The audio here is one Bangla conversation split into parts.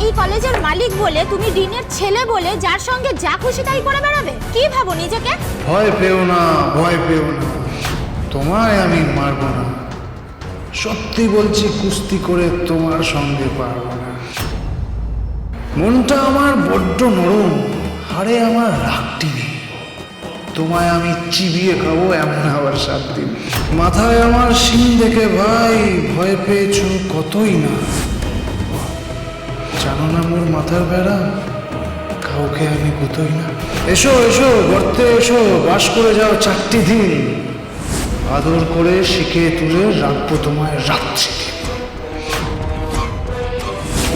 এই কলেজের মালিক বলে, তুমি ডিনের ছেলে বলে যার সঙ্গে যা খুশি তাই করে বেড়াবে? কি ভাবো নিজেকে? ভয় পেও না, ভয় পেও না, তোমায় আমি মারব না। সত্যি বলছি, কুস্তি করে তোমার সঙ্গে পারবো না। মনটা আমার বড্ড নরম, হাড়ে আমার রাগটি নেই। তোমায় আমি চিবিয়ে খাবো এমন আবার 7 দিন। মাথায় আমার শিং দেখে ভাই ভয় পেয়েছ কতই না। জানো না মোর মাথার বেড়া, কাউকে আমি গুতোই না। এসো এসো, গর্তে এসো, বাস করে যাও 4টি দিন। আদর করে শিখে তুলে রাখবো তোমায় রাত্রি।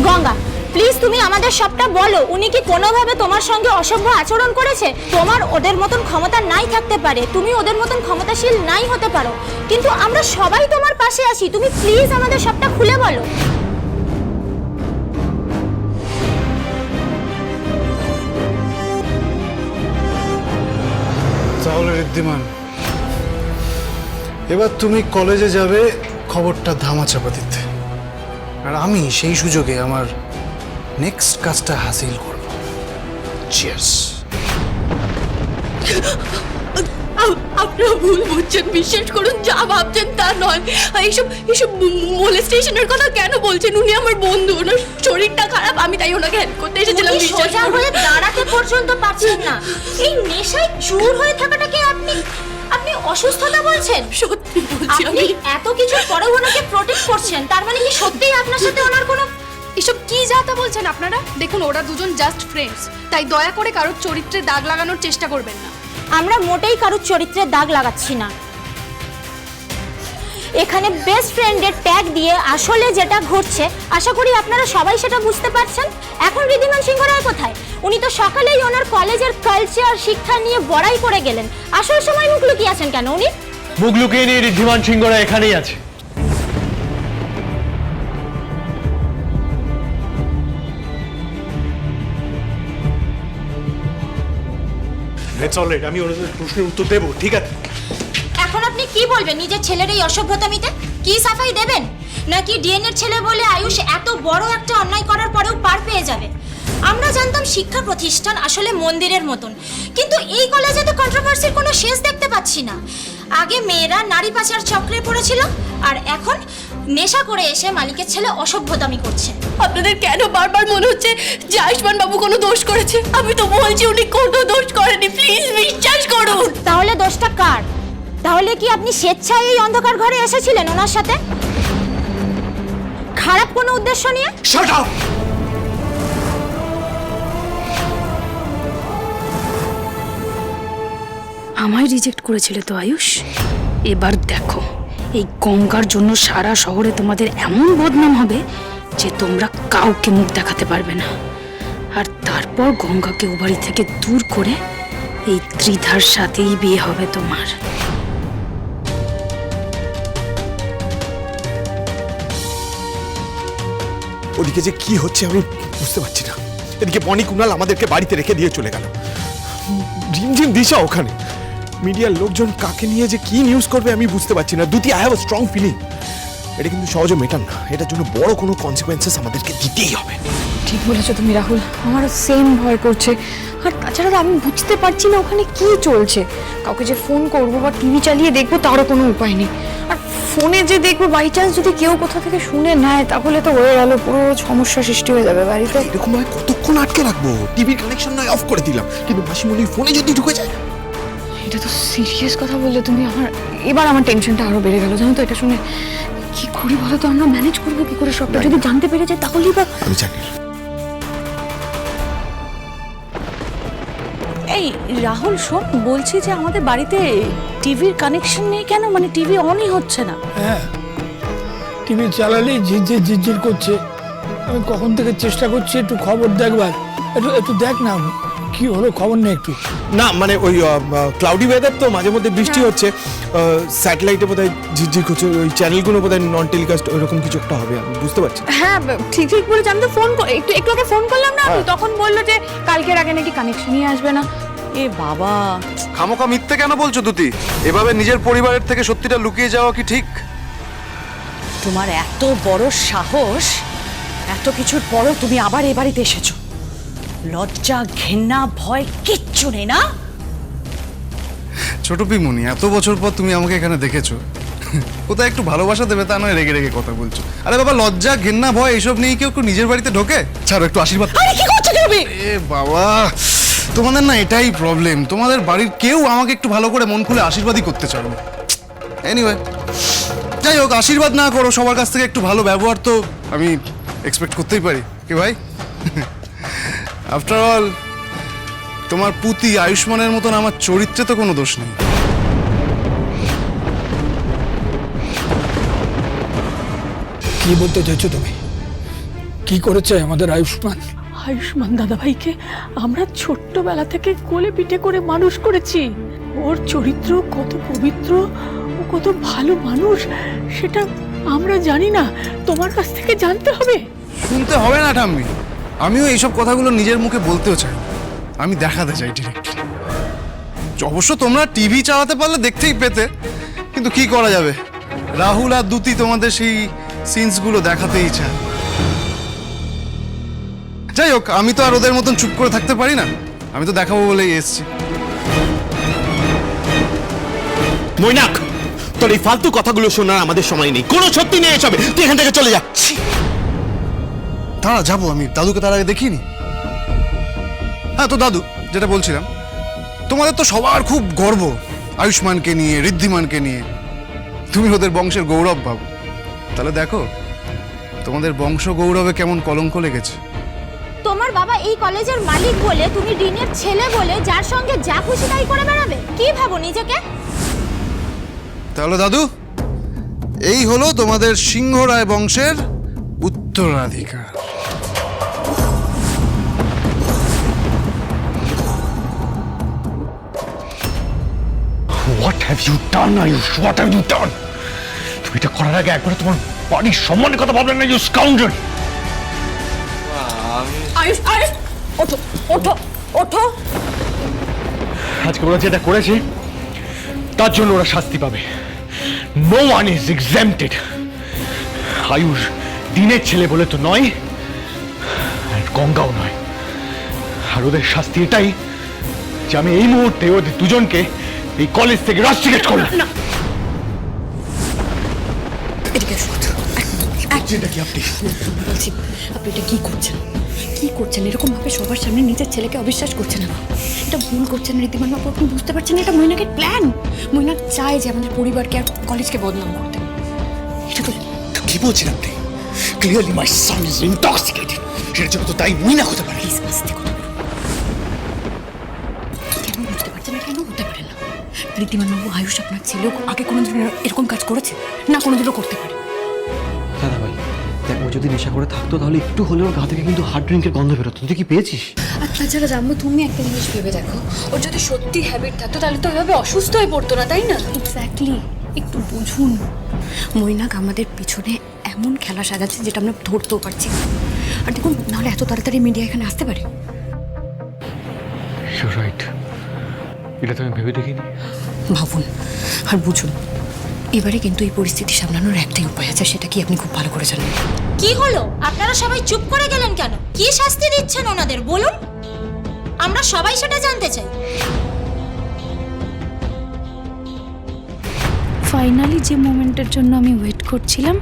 গঙ্গা, প্লিজ তুমি আমাদের সবটা বলো। উনি কি কোনোভাবে তোমার সঙ্গে অসভ্য আচরণ করেছে? তোমার ওদের মতন ক্ষমতা নাই থাকতে পারে, তুমি ওদের মতন ক্ষমতাশীল নাই হতে পারো, কিন্তু আমরা সবাই তোমার পাশে আছি। তুমি প্লিজ আমাদের সবটা খুলে বলো। তাহলে ঋদ্ধিমান, এবার তুমি কলেজে যাবে খবরটা ধামাচাপা দিতে, আর আমি সেই সুযোগে আমার নেক্সট কাজটা হাসিল করব। চিয়ার্স। আপনারা ভুল বুঝছেন, বিশ্বাস করুন, যা ভাবছেন তা নয়। এইসব মোলেস্টেশনের কথা কেন বলছেন? উনি আমার বন্ধু, ওনার শরীরটা খারাপ, আমি তাই ওনাকে হেল্প করতে এসেছিলাম। সোজা হয়ে দাঁড়াতে পর্যন্ত পারছেন না, এই নেশায় চুর হয়ে থাকাটাকে আপনি অসুস্থতা বলছেন? সত্যি বলছি, আপনি এত কিছু পরে ওনাকে প্রোটেক্ট করছেন, তার মানে কি সত্যিই আপনার সাথে ওনার কোনো... এসব কি যাতা বলছেন আপনারা? দেখুন, ওরা দুজন জাস্ট ফ্রেন্ডস, তাই দয়া করে কারোর চরিত্রে দাগ লাগানোর চেষ্টা করবেন না। আমরা মোটেই কারোর চরিত্রে দাগ লাগাচ্ছি না। এখানে বেস্ট ফ্রেন্ডের ট্যাগ দিয়ে আসলে যেটা ঘটছে, আশা করি আপনারা সবাই সেটা বুঝতে পারছেন। এখন ঋদ্ধিমান সিংহ রায় কোথায়? উনি তো সকালেই ওনার কলেজের কালচার শিক্ষা নিয়ে বড়াই করে গেলেন। আসল সময় মুখ লুকিয়ে আছেন কেন উনি? মুখ লুকিয়ে নিয়ে ঋদ্ধিমান সিংহ রায় এখানেই আছে। আমি ওর প্রশ্নের উত্তর দেবো, ঠিক আছে? এখন আপনি কি বলবেন নিজের ছেলের এই অসভ্যতামিতে? কি সাফাই দেবেন? নাকি ডিএনএর ছেলে বলে আয়ুষ এত বড় একটা অন্যায় করার পরেও পার পেয়ে যাবে? আমরা জানতাম শিক্ষা প্রতিষ্ঠান আসলে মন্দিরের মতন, কিন্তু এই কলেজে তো কন্ট্রোভার্সির কোনো শেষ দেখতে পাচ্ছি না। আগে মেয়েরা নারী পাচার চক্রে পড়েছিল, আর এখন নেশা করে এসে মালিকের ছেলে অসভ্যতামি করছে। আপনাদের কেন বারবার মনে হচ্ছে যে আয়ুষ্মান বাবু কোনো দোষ করেছে? আমি তো বলছি উনি কোনো দোষ করেনি, প্লিজ বিশ্বাস করুন। তাহলে দোষটা কার? তাহলে কি আপনি স্বেচ্ছায় এই অন্ধকার ঘরে এসেছিলেন ওনার সাথে, খারাপ কোনো উদ্দেশ্য নিয়ে? Shut up! আমায় রিজেক্ট করেছিলে তো আয়ুষ, এবার দেখো এই গঙ্গার জন্য সারা শহরে তোমাদের এমন বদনাম হবে যে তোমরা কাউকে মুখ দেখাতে পারবে না। আর তারপর গঙ্গাকে ও বাড়ি থেকে দূর করে এই ত্রিধার সাথেই বিয়ে হবে তোমার। ওদিকে যে কি হচ্ছে আমি বুঝতে পারছি না। এদিকে বনি কুণাল আমাদেরকে বাড়িতে রেখে দিয়ে চলে গেল, রিমঝিম দিশা ওখানে। মিডিয়ার লোকজন কাকে নিয়ে যে কি নিউজ করবে আমি বুঝতে পারছি না। দুটি I have a strong feeling এটা কিন্তু সহজে মেটান না, এটার জন্য বড় কোনো কনসিকুয়েন্সেস আমাদেরকে দিতেই হবে। ঠিক বলেছো তুমি রাহুল, আমারও সেম ভয় করছে। আর তাছাড়া আমি বুঝতে পারছি না ওখানে কি চলছে। কাউকে যে ফোন করবো বা টিভি চালিয়ে দেখবো তারও কোনো উপায় নেই। আর ফোনে যে দেখবো বাই চান্স যদি কেউ কোথা থেকে শুনে নেয় তাহলে তো হয়ে গেল, পুরো সমস্যা সৃষ্টি হয়ে যাবে বাড়িতে। এরকম ভাবে কতক্ষণ আটকে রাখবো? টিভির কানেকশন নয় অফ করে দিলাম, কিন্তু মাসিমণির ফোনে যদি ঢুকে যায়। এটা তো সিরিয়াস কথা বললে তুমি। এবার আমার টেনশনটা আরো বেড়ে গেল, জানো তো। এটা শুনে কি করি বলো তো, আমরা ম্যানেজ করবো কি করে সবটা? যদি জানতে পেরে যায় তাহলেই বা... আমি জানি। এই রাহুল শোন, বলছি যে আমাদের বাড়িতে টিভির কানেকশন নেই কেন? মানে টিভি অনই হচ্ছে না। হ্যাঁ, টিভি চালালেই ঝিরঝির ঝিরঝির করছে। আমি কখন থেকে চেষ্টা করছি একটু খবর দেখবার। একটু দেখ না কি হলো, খবর নেই একটু। না মানে ওই ক্লাউডি ওয়েদার তো, মাঝে মধ্যে বৃষ্টি হচ্ছে, স্যাটেলাইটে বোধহয় ঝিরঝির করছে, ওই চ্যানেলগুলো বোধহয় নন টেলিকাস্ট ওইরকম কিছু একটা হবে, আমি বুঝতে পারছি। হ্যাঁ ঠিক বলেছি। আমি তো ফোন একটু আগে ফোন করলাম না, তখন বললো যে কালকের আগে নাকি কানেকশনই আসবে না। এ বাবা, খামোখা মিথ্যে কেন বলছো দুতি? এভাবে নিজের পরিবারের থেকে সত্যিটা লুকিয়ে যাওয়া কি ঠিক? তোমার এত বড় সাহস, এত কিছুর পরও তুমি আবার এ বাড়িতে এসেছো, লজ্জা ঘেন্না ভয় কিচ্ছু নেই না? ছোট পিমুনি, এত বছর পর তুমি আমাকে এখানে দেখেছো, কোথায় একটু ভালোবাসা দেবে তা নয় রেগে রেগে কথা বলছো। আরে বাবা, লজ্জা ঘেন্না ভয় এইসব নিয়ে কেউ একটু নিজের বাড়িতে ঢোকে? ছাড়ো, একটু আশীর্বাদ। আরে কি করছো তুমি? এ বাবা, তোমাদের না এটাই প্রবলেম, তোমাদের বাড়ির কেউ আমাকে একটু ভালো করে মন খুলে আশীর্বাদই করতে চাও না। এনিওয়ে, যাই হোক, আশীর্বাদ না করো, সবার কাছ থেকে একটু ভালো ব্যবহার তো আমি এক্সপেক্ট করতেই পারি কি ভাই? আফটার অল তোমার পুতি আয়ুষ্মানের মতন আমার চরিত্রে তো কোনো দোষ নেই। কি বলতে চাইছো তুমি? কি করেছে আমাদের আয়ুষ্মান? আয়ুষ্মান দাদাভাইকে আমরা ছোট্টবেলা থেকে কোলে পিঠে করে মানুষ করেছি। ওর চরিত্র কত পবিত্র, ও কত ভালো মানুষ সেটা আমরা জানি না, তোমার কাছ থেকে জানতে হবে। শুনতে হবে না ঠাম্মি, আমিও এইসব কথাগুলো নিজের মুখে বলতেও চাই, আমি দেখাতে চাই ডিরেক্টলি। অবশ্য তোমরা টিভি চালাতে পারলে দেখতেই পেতে, কিন্তু কি করা যাবে, রাহুল আর দ্যুতি তোমাদের সেই সিনসগুলো দেখাতেই চায়। যাই হোক, আমি তো আর ওদের মতন চুপ করে থাকতে পারি না, আমি তো দেখাবো বলেই এসেছি। মৈনাক, তোর এই ফালতু কথাগুলো শোনার আমাদের সময় নেই, কোনো সত্যি নেই এসবে, তুই এখান থেকে চলে যা। তারা যাবো, আমি দাদুকে তার আগে দেখিনি। হ্যাঁ তো দাদু, যেটা বলছিলাম, তোমাদের তো সবার খুব গর্ব আয়ুষ্মানকে নিয়ে, ঋদ্ধিমানকে নিয়ে, তুমি ওদের বংশের গৌরব ভাবো। তাহলে দেখো তোমাদের বংশ গৌরবে কেমন কলঙ্ক লেগেছে। তোমার বাবা এই কলেজের মালিক বলে, তুমি ডিনের ছেলে বলে যার সঙ্গে যা খুশি তাই করে বেড়াবে? কি ভাবো নিজেকে? তাহলে দাদু, এই হলো তোমাদের সিংহ রায় বংশের উত্তরাধিকার। What have you done Ayush, what have you done? তুমি এটা করার আগে একবার তোমার বাড়ির সম্মানের কথা ভাবলেন না? ইউ স্কাউন্ডার! আয়ুষ, আয়ুষ, ওঠো ওঠো ওঠো। আজকে ওরা যেটা করেছে তার জন্য ওরা শাস্তি পাবে। No one is exempted. Ayush দিনের ছেলে বলে তো নয়, আর গঙ্গাও নয়। আর ওদের শাস্তি এটাই যে আমি এই মুহূর্তে ওদের দুজনকে এই কলেজ থেকে রাস্টিকেট করলাম। না, এদিকে এসো। যেটা কি আপনি বলছি, আপনি এটা কি করছেন? কি করছেন? এরকম ভাবে সবার সামনে নিজের ছেলেকে অবিশ্বাস করছেন না, এটা ভুল করছেন ঋদ্ধিমান বাবু। আপনি বুঝতে পারছেন এটা মৈনাকের প্ল্যান? মৈনাক চায় যে আমাদের পরিবারকে আর কলেজকে বদনাম করতে। এটা তো কি বলছেন আপনি? Clearly my Son is intoxicated. সেটা জন্য তো তাই মৈনাক হতে পারে। প্লিজ আস্তে কথা বলুন। কেন বুঝতে পারছেন না? কেন হতে পারে না? ঋদ্ধিমান বাবু, আয়ুষ আপনার ছেলেও আগে কোনোদিন এরকম কাজ করেছে না? কোনোদিনও করতে পারে। দাদা ভাই দেখ, ও যদি নেশা করে থাকতো তাহলে একটু হলেও গা থেকে কিন্তু হার্ড ড্রিঙ্কের গন্ধ বেরোতো। তুই কি পেয়েছিস? আর তাছাড়া জাম্বু, তুমি একটা জিনিস ভেবে দেখো, ওর যদি সত্যি হ্যাবিট থাকতো তাহলে তো এভাবে অসুস্থ হয়ে পড়তো না, তাই না? এক্স্যাক্টলি, একটু বুঝুন। মৈনাক আমাদের পিছনে এমন খেলা সাজাচ্ছে যেটা আমরা ধরতেও পারছি না। আর দেখুন, নাহলে এত তাড়াতাড়ি মিডিয়া এখানে আসতে পারে? ইউর রাইট, এটা তো আমি ভেবে দেখিনি। ভাবুন আর বুঝুন। এবারে কিন্তু এই পরিস্থিতি সামলানোর একটাই উপায় আছে, সেটা কি আপনি খুব ভালো করে জানেন। কি হলো? আপনারা সবাই চুপ করে গেলেন কেন? কি শাস্তি দিচ্ছেন ওনাদের বলুন, আমরা সবাই সেটা জানতে চাই। ফাইনালি যে মোমেন্টের জন্য আমি ওয়েট করছিলাম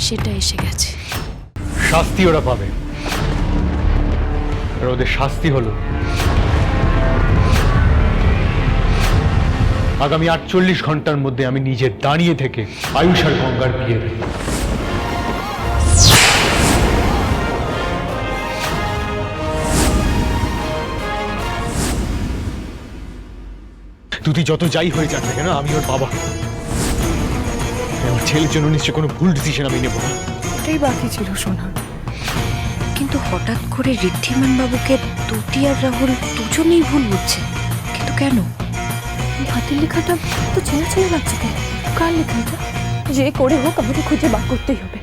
সেটা এসে গেছে। শাস্তি ওরা পাবে, আর ওদের শাস্তি হলো আগামী 48 ঘন্টার মধ্যে আমি নিজে দাঁড়িয়ে থেকে আয়ুষ আর গঙ্গার বিয়ে দেব। তুই যত যাই হয়ে যাক না কেন, আমি ওর বাবা। আমার ছেলের জন্য নিশ্চয় কোনো ভুল ডিসিশন আমি নেব না। এটাই বাকি ছিল শোনা। কিন্তু হঠাৎ করে ঋদ্ধিমান বাবুকে দ্যুতি আর রাহুল দুজনেই ভুল বুঝছে। কিন্তু কেন? হাতের লেখাটা তো চেনা চেনা লাগছে। কেন? কার লেখা এটা? যে করে হোক আমাকে খুঁজে বার করতেই হবে।